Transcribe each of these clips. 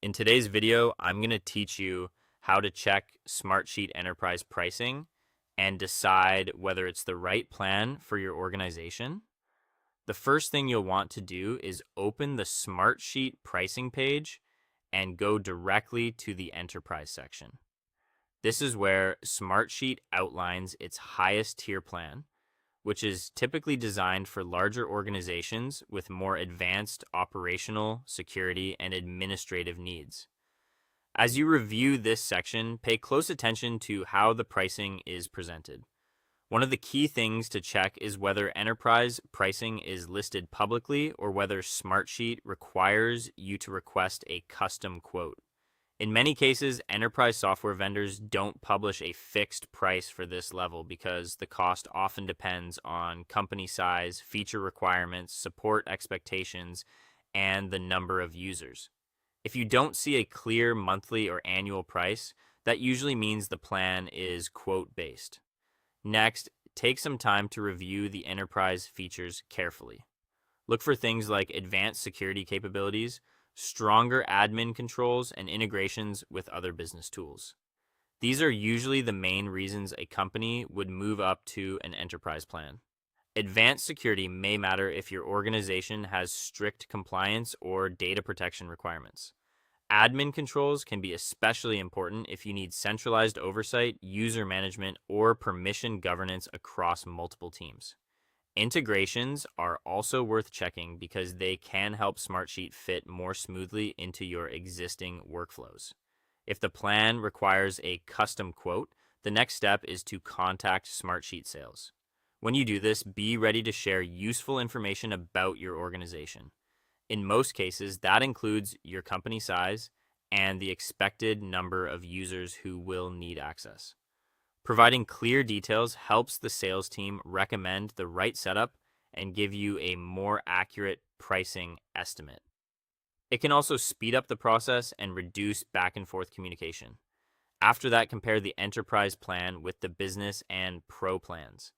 In today's video, I'm going to teach you how to check Smartsheet Enterprise pricing and decide whether it's the right plan for your organization. The first thing you'll want to do is open the Smartsheet pricing page and go directly to the Enterprise section. This is where Smartsheet outlines its highest tier plan, which is typically designed for larger organizations with more advanced operational, security, and administrative needs. As you review this section, pay close attention to how the pricing is presented. One of the key things to check is whether enterprise pricing is listed publicly or whether Smartsheet requires you to request a custom quote. In many cases, enterprise software vendors don't publish a fixed price for this level because the cost often depends on company size, feature requirements, support expectations, and the number of users. If you don't see a clear monthly or annual price, that usually means the plan is quote-based. Next, take some time to review the enterprise features carefully. Look for things like advanced security capabilities, stronger admin controls, and integrations with other business tools. These are usually the main reasons a company would move up to an enterprise plan. Advanced security may matter if your organization has strict compliance or data protection requirements. Admin controls can be especially important if you need centralized oversight, user management, or permission governance across multiple teams. Integrations are also worth checking because they can help Smartsheet fit more smoothly into your existing workflows. If the plan requires a custom quote, the next step is to contact Smartsheet sales. When you do this, be ready to share useful information about your organization. In most cases, that includes your company size and the expected number of users who will need access. Providing clear details helps the sales team recommend the right setup and give you a more accurate pricing estimate. It can also speed up the process and reduce back and forth communication. After that, compare the enterprise plan with the business and pro plans.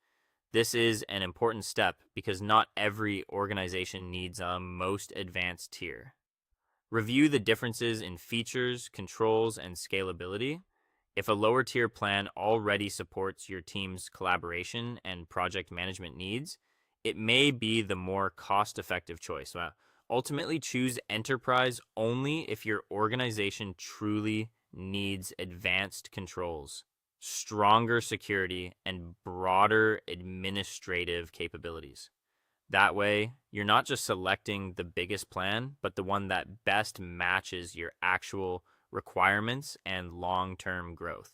This is an important step because not every organization needs a most advanced tier. Review the differences in features, controls, and scalability. If a lower tier plan already supports your team's collaboration and project management needs, it may be the more cost-effective choice. Ultimately, choose enterprise only if your organization truly needs advanced controls, stronger security, and broader administrative capabilities. That way, you're not just selecting the biggest plan, but the one that best matches your actual requirements and long-term growth.